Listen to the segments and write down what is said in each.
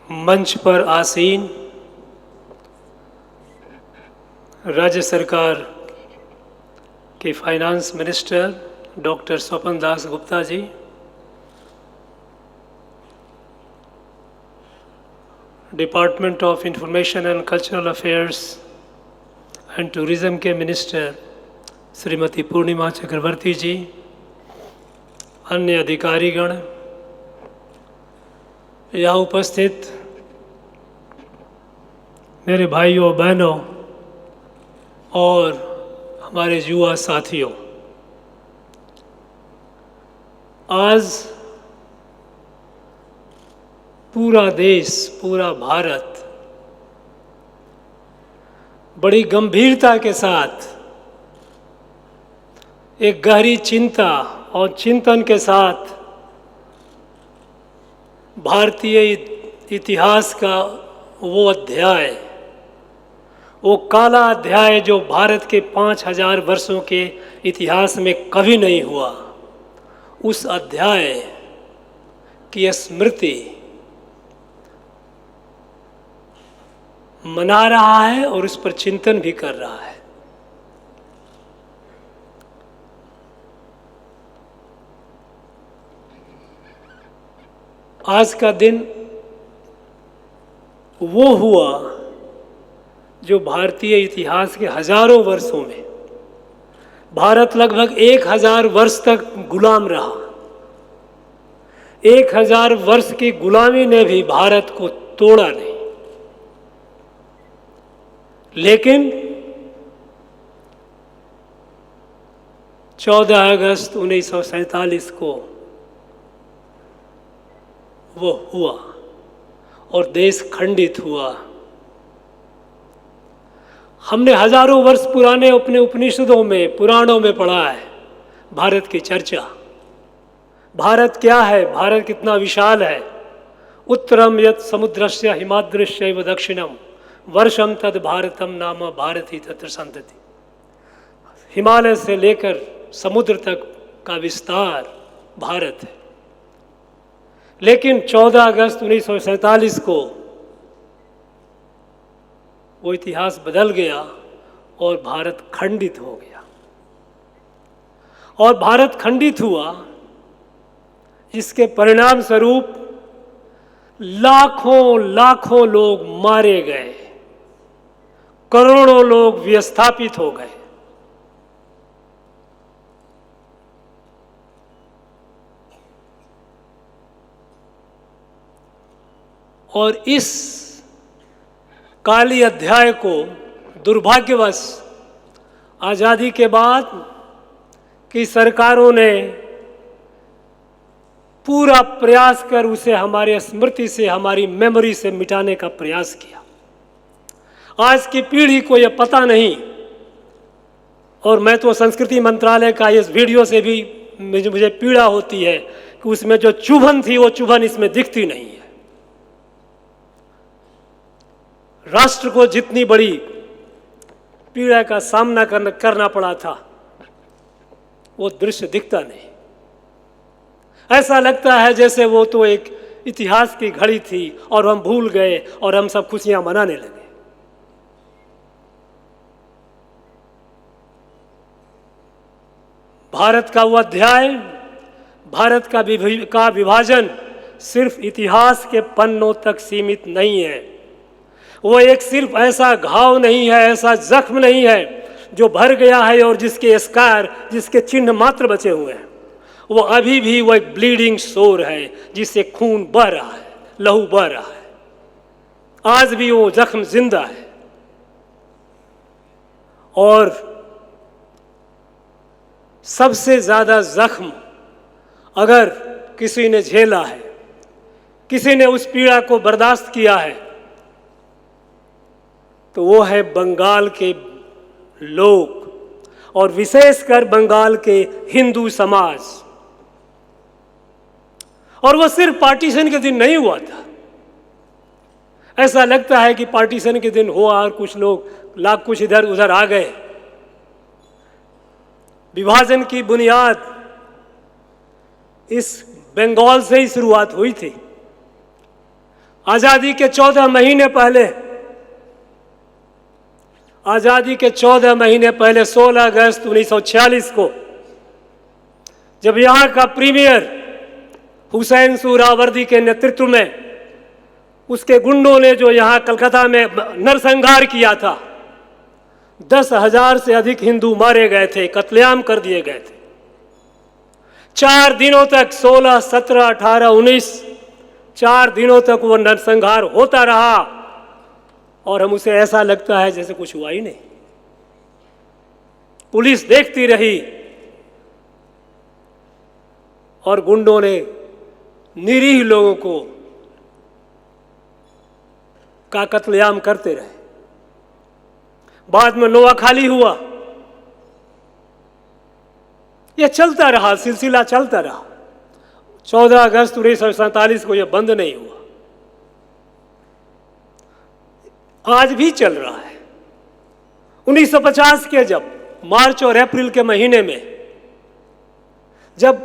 मंच पर आसीन राज्य सरकार के finance minister doctor Swapan Das Gupta ji, department of information and cultural affairs and tourism के मिनिस्टर श्रीमती पूर्णिमा चक्रवर्ती जी, अन्य अधिकारीगण, यहाँ उपस्थित मेरे भाइयों बहनों और हमारे युवा साथियों, आज पूरा देश, पूरा भारत बड़ी गंभीरता के साथ एक गहरी चिंता और चिंतन के साथ भारतीय इतिहास का वो अध्याय, वो काला अध्याय जो भारत के 5000 वर्षों के इतिहास में कभी नहीं हुआ, उस अध्याय की स्मृति मना रहा है और उस पर चिंतन भी कर रहा है। आज का दिन वो हुआ जो भारतीय इतिहास के हजारों वर्षों में भारत लगभग 1000 वर्ष तक गुलाम रहा। 1000 वर्ष की गुलामी ने भी भारत को तोड़ा नहीं, लेकिन 14 अगस्त 1947 को वो हुआ और देश खंडित हुआ। हमने हजारों वर्ष पुराने अपने उपनिषदों में, पुराणों में पढ़ा है भारत की चर्चा। भारत क्या है, भारत कितना विशाल है। उत्तरम यत् समुद्रस्य हिमाद्रश्यैव दक्षिणम वर्षम तद भारतम नाम भारती तत्र संतति। हिमालय से लेकर समुद्र तक का विस्तार भारत है। लेकिन 14 अगस्त 1947 को वो इतिहास बदल गया और भारत खंडित हो गया। और भारत खंडित हुआ, इसके परिणाम स्वरूप लाखों लाखों लोग मारे गए, करोड़ों लोग विस्थापित हो गए। और इस काली अध्याय को दुर्भाग्यवश आज़ादी के बाद की सरकारों ने पूरा प्रयास कर उसे हमारे स्मृति से, हमारी मेमोरी से मिटाने का प्रयास किया। आज की पीढ़ी को यह पता नहीं, और मैं तो संस्कृति मंत्रालय का इस वीडियो से भी मुझे पीड़ा होती है कि उसमें जो चुभन थी वो चुभन इसमें दिखती नहीं है। राष्ट्र को जितनी बड़ी पीड़ा का सामना करना पड़ा था, वो दृश्य दिखता नहीं। ऐसा लगता है जैसे वो तो एक इतिहास की घड़ी थी और हम भूल गए और हम सब खुशियां मनाने लगे। भारत का वो अध्याय, भारत का विभाजन सिर्फ इतिहास के पन्नों तक सीमित नहीं है। वो एक सिर्फ ऐसा घाव नहीं है, ऐसा जख्म नहीं है जो भर गया है और जिसके स्कार, जिसके चिन्ह मात्र बचे हुए हैं। वो अभी भी वो एक ब्लीडिंग सोर है जिससे खून बह रहा है, लहू बह रहा है। आज भी वो जख्म जिंदा है। और सबसे ज्यादा जख्म अगर किसी ने झेला है, किसी ने उस पीड़ा को बर्दाश्त किया है, तो वो है बंगाल के लोग और विशेषकर बंगाल के हिंदू समाज। और वो सिर्फ पार्टीशन के दिन नहीं हुआ था। ऐसा लगता है कि पार्टीशन के दिन हुआ और कुछ लोग लाख कुछ इधर उधर आ गए। विभाजन की बुनियाद इस बंगाल से ही शुरुआत हुई थी। आजादी के 14 महीने पहले, आजादी के 14 महीने पहले 16 अगस्त 1946 को जब यहाँ का प्रीमियर हुसैन सुहरावर्दी के नेतृत्व में उसके गुंडों ने जो यहाँ कलकत्ता में नरसंहार किया था, 10,000 से अधिक हिंदू मारे गए थे, कत्लेआम कर दिए गए थे। 4 दिनों तक 16, 17, 18, 19 4 दिनों तक वो नरसंहार होता रहा और हम उसे ऐसा लगता है जैसे कुछ हुआ ही नहीं। पुलिस देखती रही और गुंडों ने निरीह लोगों को का कत्लेआम करते रहे। बाद में नोआखाली हुआ, यह चलता रहा, सिलसिला चलता रहा। 14 अगस्त 1947 को यह बंद नहीं हुआ, आज भी चल रहा है। 1950 के जब मार्च और अप्रैल के महीने में जब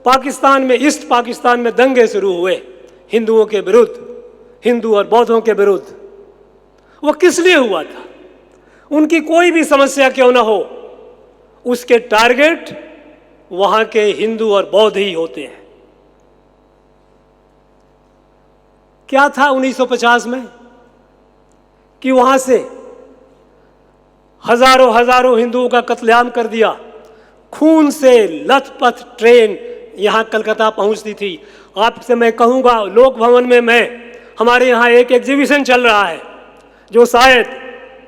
पाकिस्तान में, ईस्ट पाकिस्तान में दंगे शुरू हुए हिंदुओं के विरुद्ध, हिंदू और बौद्धों के विरुद्ध, वो किस लिए हुआ था? उनकी कोई भी समस्या क्यों ना हो, उसके टारगेट वहां के हिंदू और बौद्ध ही होते हैं। क्या था 1950 में कि वहां से हजारों हजारों हिंदुओं का कत्लेआम कर दिया। खून से लथपथ ट्रेन यहां कलकत्ता पहुंचती थी। आपसे मैं कहूंगा, लोक भवन में हमारे यहाँ एक एग्जीबिशन चल रहा है जो शायद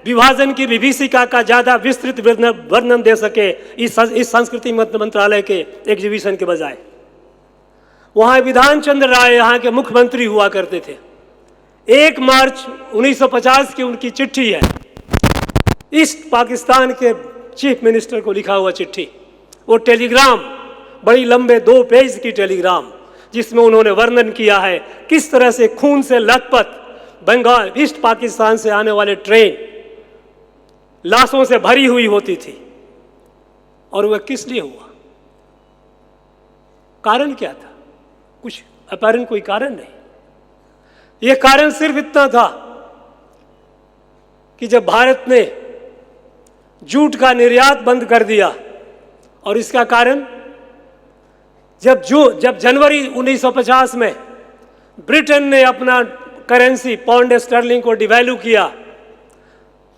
विभाजन की विभीषिका का ज्यादा विस्तृत वर्णन दे सके इस संस्कृति मंत्रालय के एग्जीबिशन के बजाय। वहां विधान चंद्र राय यहाँ के मुख्यमंत्री हुआ करते थे। 1 मार्च 1950 की उनकी चिट्ठी है, ईस्ट पाकिस्तान के चीफ मिनिस्टर को लिखा हुआ चिट्ठी। वो टेलीग्राम, बड़ी लंबे 2 पेज की टेलीग्राम, जिसमें उन्होंने वर्णन किया है किस तरह से खून से लथपथ बंगाल, ईस्ट पाकिस्तान से आने वाले ट्रेन लाशों से भरी हुई होती थी। और वह किस लिए हुआ? कारण क्या था? कुछ अपैरेंट कोई कारण नहीं। यह कारण सिर्फ इतना था कि जब भारत ने जूट का निर्यात बंद कर दिया, और इसका कारण जब जनवरी 1950 में ब्रिटेन ने अपना करेंसी पाउंड स्टर्लिंग को डिवैल्यू किया।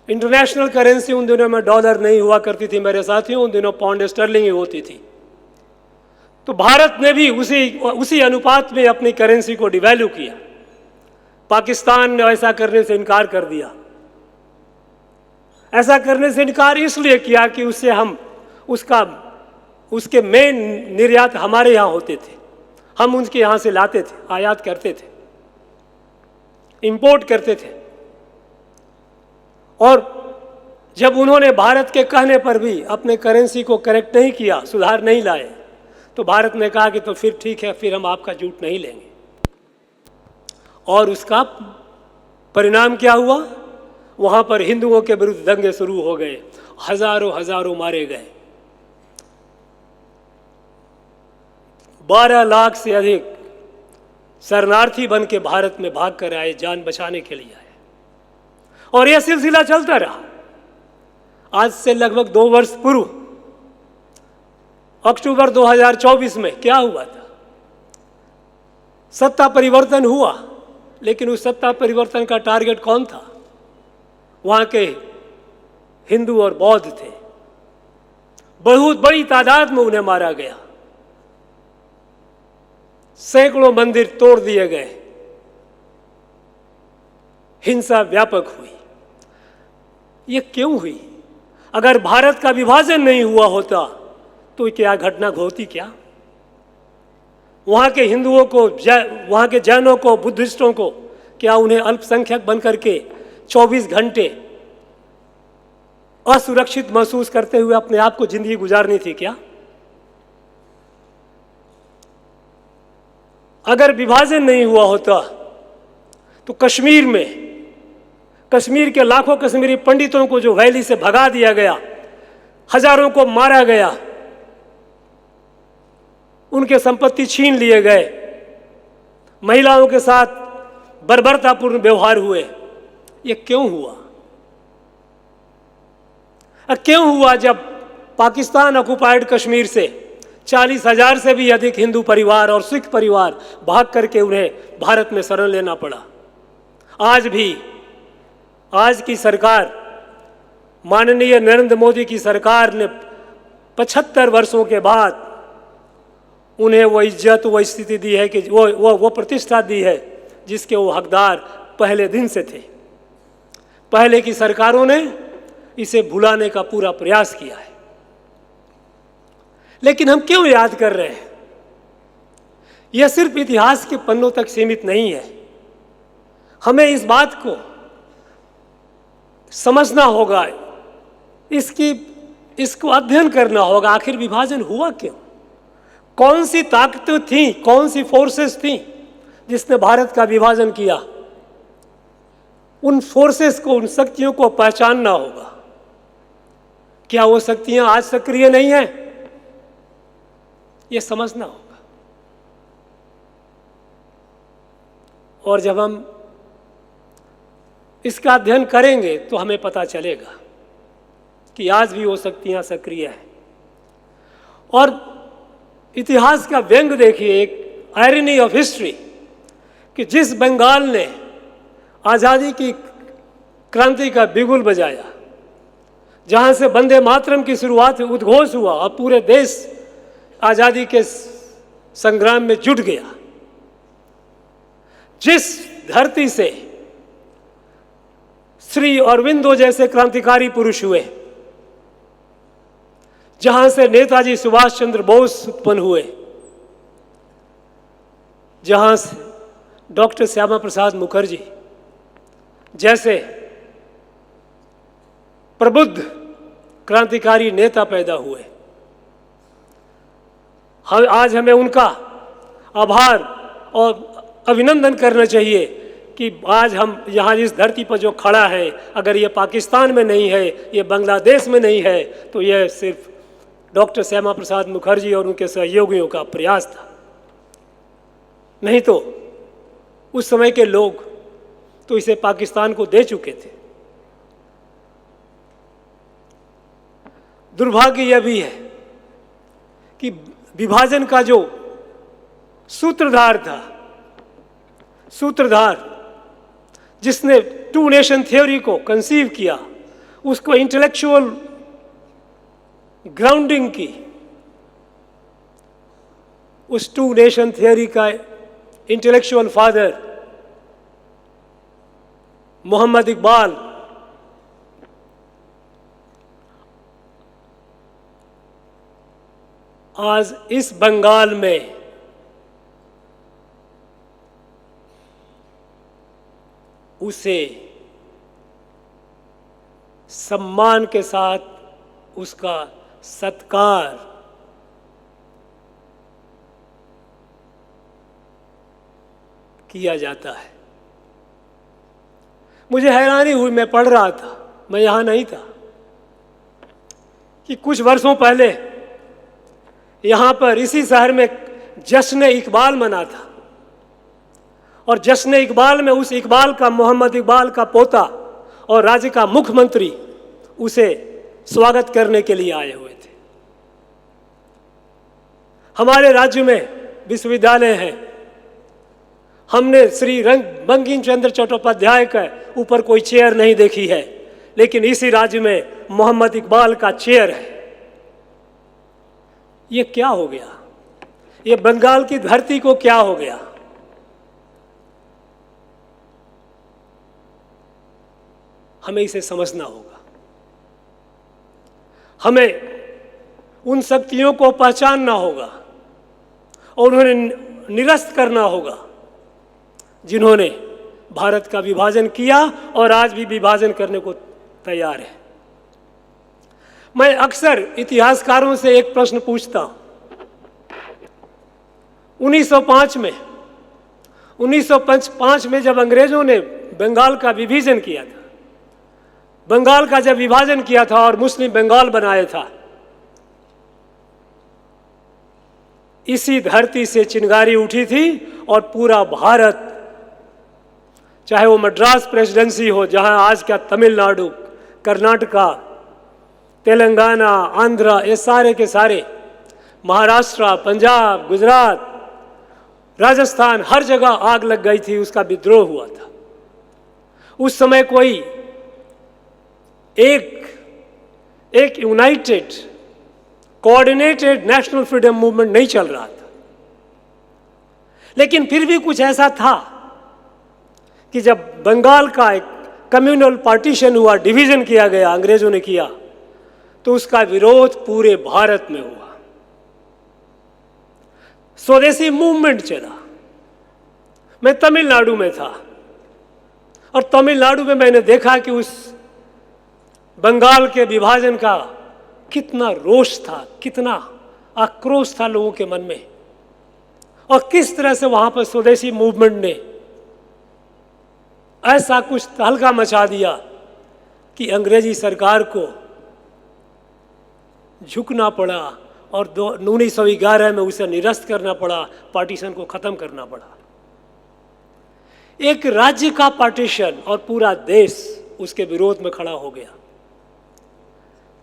इंटरनेशनल करेंसी उन दिनों में डॉलर नहीं हुआ करती थी मेरे साथियों, उन दिनों पाउंड स्टर्लिंग ही होती थी। तो भारत ने भी उसी अनुपात में अपनी करेंसी को डिवैल्यू किया। पाकिस्तान ने ऐसा करने से इनकार कर दिया। ऐसा करने से इनकार इसलिए किया कि उससे हम उसके मेन निर्यात हमारे यहाँ होते थे, हम उनके यहाँ से लाते थे, आयात करते थे, इंपोर्ट करते थे। और जब उन्होंने भारत के कहने पर भी अपने करेंसी को करेक्ट नहीं किया, सुधार नहीं लाए, तो भारत ने कहा कि तो फिर ठीक है, फिर हम आपका जूट नहीं लेंगे। और उसका परिणाम क्या हुआ? वहां पर हिंदुओं के विरुद्ध दंगे शुरू हो गए, हजारों मारे गए। 12 लाख से अधिक शरणार्थी बन के भारत में भाग कर आए, जान बचाने के लिए आए। और यह सिलसिला चलता रहा। आज से लगभग 2 वर्ष पूर्व अक्टूबर 2024 में क्या हुआ था? सत्ता परिवर्तन हुआ, लेकिन उस सत्ता परिवर्तन का टारगेट कौन था? वहां के हिंदू और बौद्ध थे। बहुत बड़ी तादाद में उन्हें मारा गया, सैकड़ों मंदिर तोड़ दिए गए, हिंसा व्यापक हुई। ये क्यों हुई? अगर भारत का विभाजन नहीं हुआ होता तो क्या घटना होती? क्या वहां के हिंदुओं को, वहां के जैनों को, बुद्धिस्टों को, क्या उन्हें अल्पसंख्यक बनकर के 24 घंटे असुरक्षित महसूस करते हुए अपने आप को जिंदगी गुजारनी थी क्या? अगर विभाजन नहीं हुआ होता तो कश्मीर के लाखों कश्मीरी पंडितों को जो वैली से भगा दिया गया, हजारों को मारा गया, उनके संपत्ति छीन लिए गए, महिलाओं के साथ बर्बरतापूर्ण व्यवहार हुए। ये क्यों हुआ? क्यों हुआ जब पाकिस्तान ऑक्युपाइड कश्मीर से 40,000 से भी अधिक हिंदू परिवार और सिख परिवार भाग करके उन्हें भारत में शरण लेना पड़ा? आज भी आज की सरकार, माननीय नरेंद्र मोदी की सरकार ने 75 वर्षों के बाद उन्हें वो इज्जत, वो स्थिति दी है कि वो प्रतिष्ठा दी है जिसके वो हकदार पहले दिन से थे। पहले की सरकारों ने इसे भुलाने का पूरा प्रयास किया है। लेकिन हम क्यों याद कर रहे हैं? यह सिर्फ इतिहास के पन्नों तक सीमित नहीं है। हमें इस बात को समझना होगा, इसको अध्ययन करना होगा। आखिर विभाजन हुआ क्यों? कौन सी ताकतें थीं, कौन सी फोर्सेस थीं जिसने भारत का विभाजन किया? उन फोर्सेस को, उन शक्तियों को पहचानना होगा। क्या वो शक्तियां आज सक्रिय नहीं हैं? ये समझना होगा। और जब हम इसका अध्ययन करेंगे तो हमें पता चलेगा कि आज भी वो शक्तियां सक्रिय हैं। और इतिहास का व्यंग देखिए, एक आयरनी ऑफ हिस्ट्री, कि जिस बंगाल ने आज़ादी की क्रांति का बिगुल बजाया, जहाँ से वंदे मातरम की शुरुआत उद्घोष हुआ और पूरे देश आज़ादी के संग्राम में जुट गया, जिस धरती से श्री अरविंदो जैसे क्रांतिकारी पुरुष हुए, जहाँ से नेताजी सुभाष चंद्र बोस उत्पन्न हुए, जहाँ से डॉक्टर श्यामा प्रसाद मुखर्जी जैसे प्रबुद्ध क्रांतिकारी नेता पैदा हुए, आज हमें उनका आभार और अभिनंदन करना चाहिए कि आज हम यहाँ इस धरती पर जो खड़ा है, अगर ये पाकिस्तान में नहीं है, ये बांग्लादेश में नहीं है, तो यह सिर्फ डॉक्टर श्यामा प्रसाद मुखर्जी और उनके सहयोगियों का प्रयास था। नहीं तो उस समय के लोग तो इसे पाकिस्तान को दे चुके थे। दुर्भाग्य यह भी है कि विभाजन का जो सूत्रधार था, जिसने टू नेशन थ्योरी को कंसीव किया, उसको इंटेलेक्चुअल ग्राउंडिंग की, उस टू नेशन थ्योरी का इंटेलेक्चुअल फादर मोहम्मद इकबाल आज इस बंगाल में उसे सम्मान के साथ उसका सत्कार किया जाता है। मुझे हैरानी हुई, मैं पढ़ रहा था, मैं यहाँ नहीं था, कि कुछ वर्षों पहले यहाँ पर इसी शहर में जश्न इकबाल मना था, और जश्न इकबाल में उस इकबाल का, मोहम्मद इकबाल का पोता और राज्य का मुख्यमंत्री उसे स्वागत करने के लिए आए हुए थे। हमारे राज्य में विश्वविद्यालय हैं, हमने श्री बंकिम चंद्र चट्टोपाध्याय के ऊपर कोई चेयर नहीं देखी है, लेकिन इसी राज्य में मोहम्मद इकबाल का चेयर है। ये क्या हो गया? ये बंगाल की धरती को क्या हो गया? हमें इसे समझना होगा। हमें उन शक्तियों को पहचानना होगा और उन्हें निरस्त करना होगा जिन्होंने भारत का विभाजन किया और आज भी विभाजन करने को तैयार है। मैं अक्सर इतिहासकारों से एक प्रश्न पूछता हूं। 1905 में जब अंग्रेजों ने बंगाल का विभाजन किया था, बंगाल का जब विभाजन किया था और मुस्लिम बंगाल बनाया था, इसी धरती से चिंगारी उठी थी और पूरा भारत चाहे वो मद्रास प्रेसिडेंसी हो, जहां आज का तमिलनाडु, कर्नाटका, तेलंगाना, आंध्र, ये सारे के सारे, महाराष्ट्र, पंजाब, गुजरात, राजस्थान, हर जगह आग लग गई थी, उसका विद्रोह हुआ था। उस समय कोई एक United coordinated national freedom movement नहीं चल रहा था। लेकिन फिर भी कुछ ऐसा था कि जब बंगाल का एक कम्युनल पार्टीशन हुआ, डिवीजन किया गया, अंग्रेजों ने किया, तो उसका विरोध पूरे भारत में हुआ। स्वदेशी मूवमेंट चला। मैं तमिलनाडु में था और तमिलनाडु में मैंने देखा कि उस बंगाल के विभाजन का कितना रोष था, कितना आक्रोश था लोगों के मन में, और किस तरह से वहां पर स्वदेशी मूवमेंट ने ऐसा कुछ तहलका मचा दिया कि अंग्रेजी सरकार को झुकना पड़ा और 1911 में उसे निरस्त करना पड़ा, पार्टीशन को खत्म करना पड़ा। एक राज्य का पार्टीशन और पूरा देश उसके विरोध में खड़ा हो गया।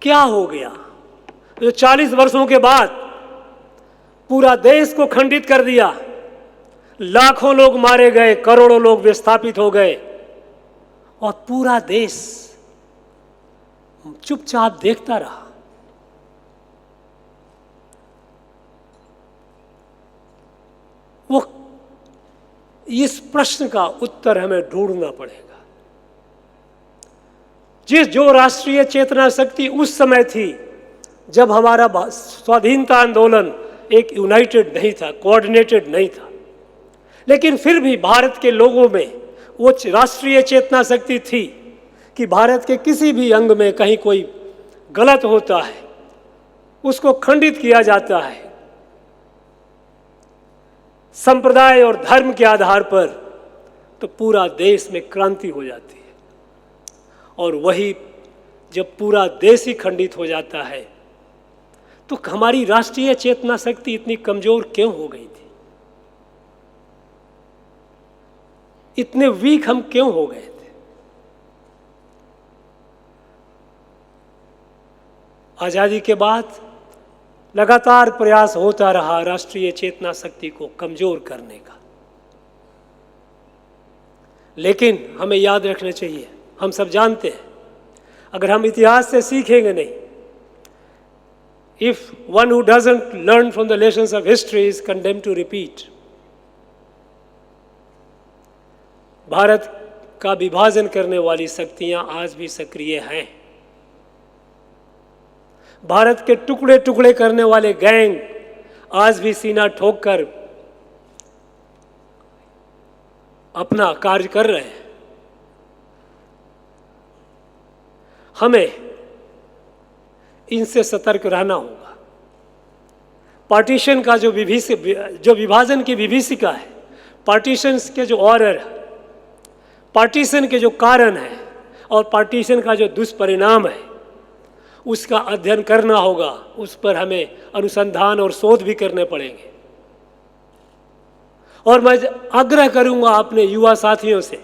क्या हो गया? जो 40 वर्षों के बाद पूरा देश को खंडित कर दिया, लाखों लोग मारे गए, करोड़ों लोग विस्थापित हो गए, और पूरा देश चुपचाप देखता रहा। वो इस प्रश्न का उत्तर हमें ढूंढना पड़ेगा। जो राष्ट्रीय चेतना शक्ति उस समय थी जब हमारा स्वाधीनता आंदोलन एक यूनाइटेड नहीं था, कोऑर्डिनेटेड नहीं था, लेकिन फिर भी भारत के लोगों में वो राष्ट्रीय चेतना शक्ति थी कि भारत के किसी भी अंग में कहीं कोई गलत होता है, उसको खंडित किया जाता है संप्रदाय और धर्म के आधार पर, तो पूरा देश में क्रांति हो जाती है। और वही जब पूरा देश ही खंडित हो जाता है, तो हमारी राष्ट्रीय चेतना शक्ति इतनी कमजोर क्यों हो गई थी? इतने वीक हम क्यों हो गए थे? आजादी के बाद लगातार प्रयास होता रहा राष्ट्रीय चेतना शक्ति को कमजोर करने का, लेकिन हमें याद रखना चाहिए, हम सब जानते हैं, अगर हम इतिहास से सीखेंगे नहीं, if one who doesn't learn from the lessons of history is condemned to repeat, Bharat का विभाजन करने वाली शक्तियां आज भी सक्रिय हैं। भारत के टुकड़े टुकड़े करने वाले गैंग आज भी सीना ठोक कर अपना कार्य कर रहे हैं। हमें इनसे सतर्क रहना होगा। पार्टीशन का जो विभाजन की विभीषिका है, पार्टीशन के जो ऑर्डर है, पार्टीशन के जो कारण है और पार्टीशन का जो दुष्परिणाम है, उसका अध्ययन करना होगा। उस पर हमें अनुसंधान और शोध भी करने पड़ेंगे। और मैं आग्रह करूंगा अपने युवा साथियों से,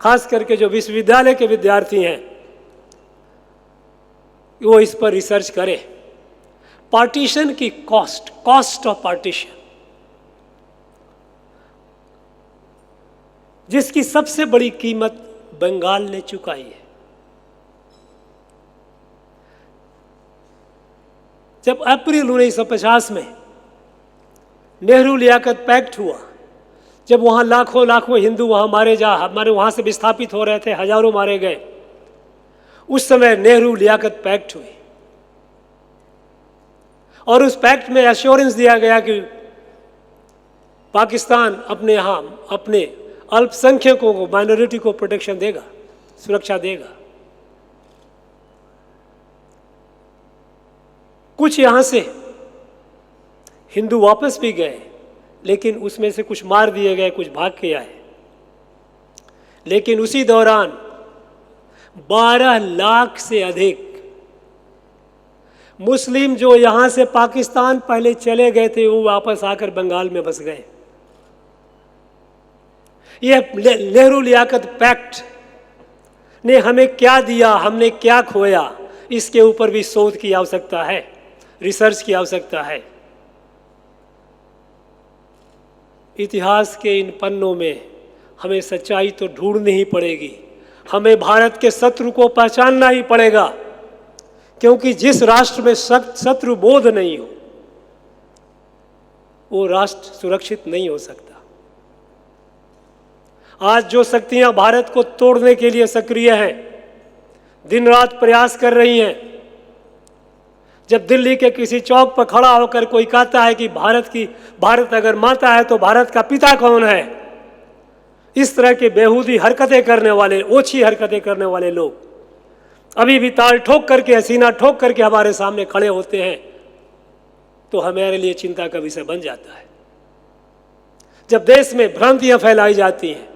खास करके जो विश्वविद्यालय के विद्यार्थी हैं, वो इस पर रिसर्च करें। पार्टीशन की कॉस्ट ऑफ पार्टीशन, जिसकी सबसे बड़ी कीमत बंगाल ने चुकाई है। जब अप्रैल 1950 में नेहरू लियाकत पैक्ट हुआ, जब वहाँ लाखों हिंदू हमारे वहाँ से विस्थापित हो रहे थे, हजारों मारे गए, उस समय नेहरू लियाकत पैक्ट हुई और उस पैक्ट में एश्योरेंस दिया गया कि पाकिस्तान अपने यहाँ अपने अल्पसंख्यकों को, माइनॉरिटी को प्रोटेक्शन देगा, सुरक्षा देगा। कुछ यहाँ से हिंदू वापस भी गए, लेकिन उसमें से कुछ मार दिए गए, कुछ भाग के आए। लेकिन उसी दौरान 12 लाख से अधिक मुस्लिम जो यहाँ से पाकिस्तान पहले चले गए थे, वो वापस आकर बंगाल में बस गए। यह नेहरू लियाकत पैक्ट ने हमें क्या दिया, हमने क्या खोया, इसके ऊपर भी शोध की आवश्यकता है, रिसर्च की आवश्यकता है। इतिहास के इन पन्नों में हमें सच्चाई तो ढूंढनी ही पड़ेगी, हमें भारत के शत्रु को पहचानना ही पड़ेगा, क्योंकि जिस राष्ट्र में शत्रु बोध नहीं हो वो राष्ट्र सुरक्षित नहीं हो सकता। आज जो शक्तियां भारत को तोड़ने के लिए सक्रिय हैं, दिन रात प्रयास कर रही हैं, जब दिल्ली के किसी चौक पर खड़ा होकर कोई कहता है कि भारत अगर माता है तो भारत का पिता कौन है, इस तरह की बेहूदी हरकतें करने वाले, ओछी हरकतें करने वाले लोग अभी भी ताल ठोक करके, सीना ठोक करके हमारे सामने खड़े होते हैं, तो हमारे लिए चिंता का विषय बन जाता है। जब देश में भ्रांतियां फैलाई जाती हैं,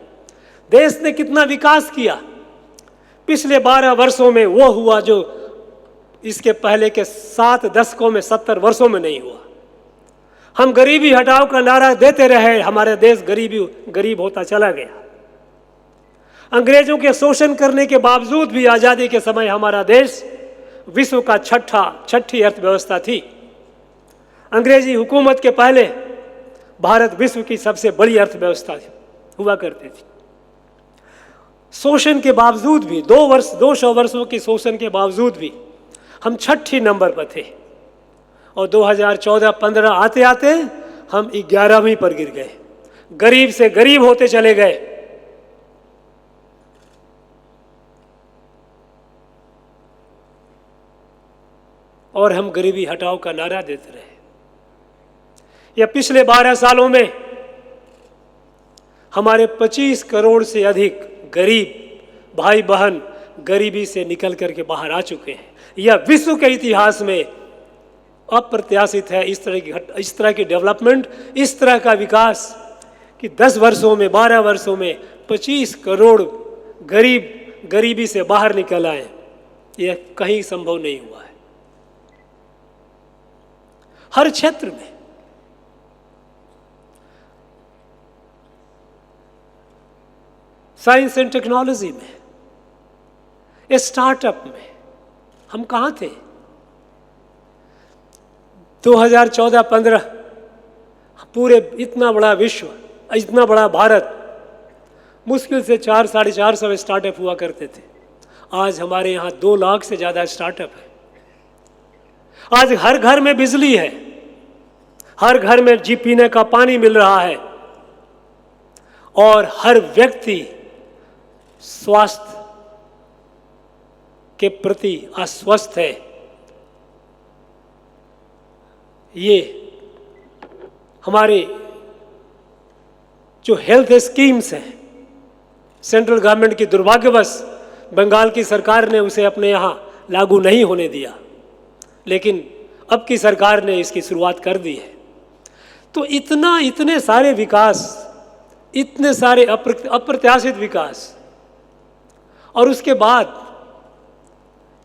देश ने कितना विकास किया पिछले 12 वर्षों में, वो हुआ जो इसके पहले के 7 दशकों में, 70 वर्षों में नहीं हुआ। हम गरीबी हटाओ का नारा देते रहे, हमारा देश गरीब होता चला गया। अंग्रेजों के शोषण करने के बावजूद भी आज़ादी के समय हमारा देश विश्व का छठी अर्थव्यवस्था थी। अंग्रेजी हुकूमत के पहले भारत विश्व की सबसे बड़ी अर्थव्यवस्था हुआ करती थी। शोषण के बावजूद भी, 200 वर्षों के शोषण के बावजूद भी हम 6 नंबर पर थे, और 2014-15 आते आते हम 11वीं पर गिर गए, गरीब से गरीब होते चले गए। और हम गरीबी हटाओ का नारा देते रहे। या पिछले 12 सालों में हमारे 25 करोड़ से अधिक गरीब भाई बहन गरीबी से निकल करके बाहर आ चुके हैं। यह विश्व के इतिहास में अप्रत्याशित है। इस तरह की डेवलपमेंट, इस तरह का विकास कि 10 वर्षों में, 12 वर्षों में 25 करोड़ गरीब गरीबी से बाहर निकल आए, यह कहीं संभव नहीं हुआ है। हर क्षेत्र में, साइंस एंड टेक्नोलॉजी में, स्टार्टअप में हम कहाँ थे? 2014-15 पूरे इतना बड़ा विश्व, इतना बड़ा भारत, मुश्किल से 400-450 स्टार्टअप हुआ करते थे। आज हमारे यहाँ 2 लाख से ज़्यादा स्टार्टअप है। आज हर घर में बिजली है, हर घर में पीने का पानी मिल रहा है, और हर व्यक्ति स्वास्थ्य के प्रति आश्वस्त है। ये हमारे जो हेल्थ स्कीम्स हैं, सेंट्रल गवर्नमेंट की दुर्भाग्यवश बंगाल की सरकार ने उसे अपने यहाँ लागू नहीं होने दिया, लेकिन अब की सरकार ने इसकी शुरुआत कर दी है। तो इतने सारे विकास, इतने सारे अप्रत्याशित विकास, और उसके बाद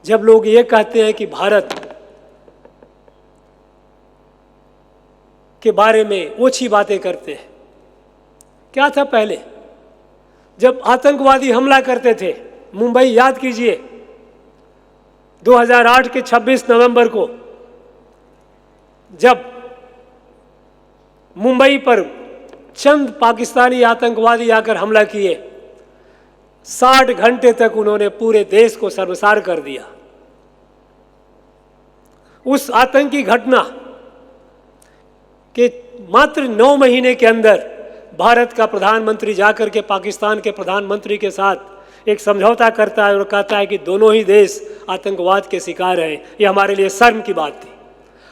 जब लोग ये कहते हैं कि भारत के बारे में ओछी बातें करते हैं, क्या था पहले? जब आतंकवादी हमला करते थे, मुंबई याद कीजिए, 2008 के 26 नवंबर को जब मुंबई पर चंद पाकिस्तानी आतंकवादी आकर हमला किए, 60 घंटे तक उन्होंने पूरे देश को शर्मसार कर दिया। उस आतंकी घटना के मात्र 9 महीने के अंदर भारत का प्रधानमंत्री जाकर के पाकिस्तान के प्रधानमंत्री के साथ एक समझौता करता है और कहता है कि दोनों ही देश आतंकवाद के शिकार हैं। ये हमारे लिए शर्म की बात थी।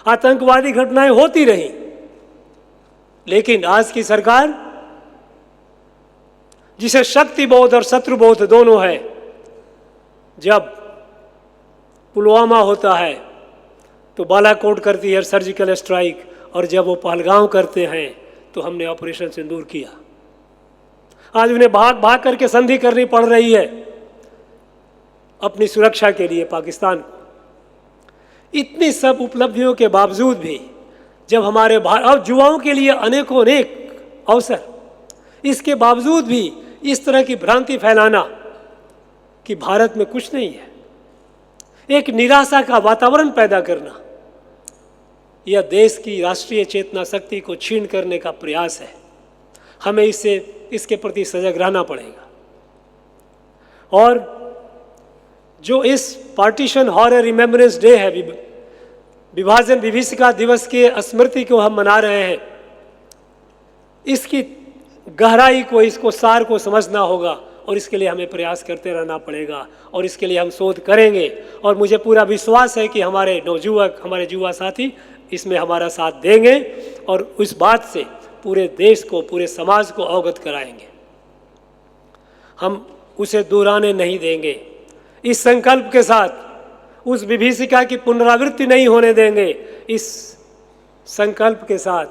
आतंकवादी घटनाएं होती रहीं, लेकिन आज की सरकार, जिसे शक्तिबोध और शत्रुबोध दोनों है, जब पुलवामा होता है तो बालाकोट करती है सर्जिकल स्ट्राइक, और जब वो पहलगांव करते हैं तो हमने ऑपरेशन सिंदूर किया। आज उन्हें भाग भाग करके संधि करनी पड़ रही है अपनी सुरक्षा के लिए पाकिस्तान को। इतनी सब उपलब्धियों के बावजूद भी जब हमारे और युवाओं के लिए अनेकों अनेक अवसर, इसके बावजूद भी इस तरह की भ्रांति फैलाना कि भारत में कुछ नहीं है, एक निराशा का वातावरण पैदा करना, यह देश की राष्ट्रीय चेतना शक्ति को छीन करने का प्रयास है। हमें इसके प्रति सजग रहना पड़ेगा। और जो इस पार्टीशन हॉरर रिमेम्बरेंस डे है, विभाजन विभीषिका दिवस के स्मृति को हम मना रहे हैं, इसकी गहराई को, इसको सार को समझना होगा और इसके लिए हमें प्रयास करते रहना पड़ेगा और इसके लिए हम शोध करेंगे। और मुझे पूरा विश्वास है कि हमारे नवयुवक, हमारे युवा साथी इसमें हमारा साथ देंगे और उस बात से पूरे देश को, पूरे समाज को अवगत कराएंगे। हम उसे दोहराने नहीं देंगे। इस संकल्प के साथ उस विभीषिका की पुनरावृत्ति नहीं होने देंगे। इस संकल्प के साथ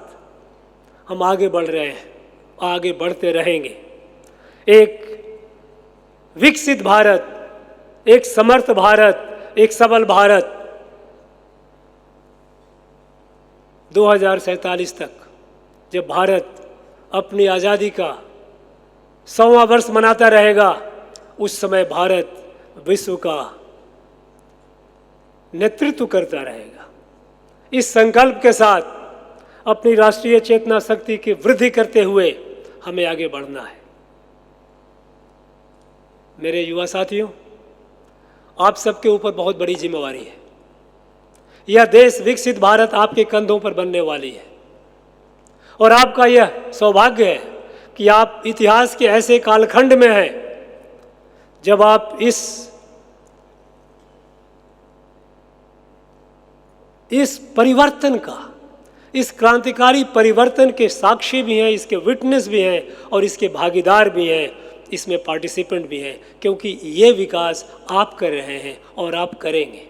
हम आगे बढ़ रहे हैं, आगे बढ़ते रहेंगे। एक विकसित भारत, एक समर्थ भारत, एक सबल भारत 2047 तक, जब भारत अपनी आज़ादी का 100वां वर्ष मनाता रहेगा, उस समय भारत विश्व का नेतृत्व करता रहेगा। इस संकल्प के साथ अपनी राष्ट्रीय चेतना शक्ति की वृद्धि करते हुए हमें आगे बढ़ना है। मेरे युवा साथियों, आप सबके ऊपर बहुत बड़ी जिम्मेवारी है। यह देश विकसित भारत आपके कंधों पर बनने वाली है और आपका यह सौभाग्य है कि आप इतिहास के ऐसे कालखंड में हैं जब आप इस परिवर्तन का, इस क्रांतिकारी परिवर्तन के साक्षी भी हैं, इसके विटनेस भी हैं और इसके भागीदार भी हैं, इसमें पार्टिसिपेंट भी हैं, क्योंकि ये विकास आप कर रहे हैं और आप करेंगे।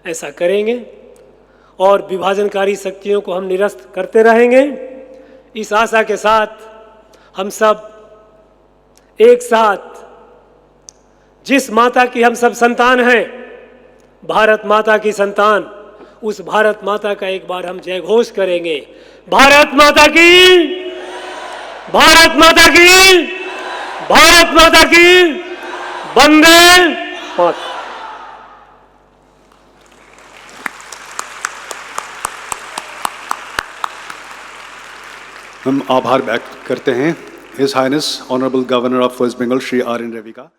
ऐसा करेंगे और विभाजनकारी शक्तियों को हम निरस्त करते रहेंगे। इस आशा के साथ हम सब एक साथ, जिस माता की हम सब संतान हैं, भारत माता की संतान, उस भारत माता का एक बार हम जय घोष करेंगे। भारत माता की, भारत माता की, भारत माता की, वंदे मातरम। हम आभार व्यक्त करते हैं his highness honourable governor of West Bengal Shri R N Ravi का।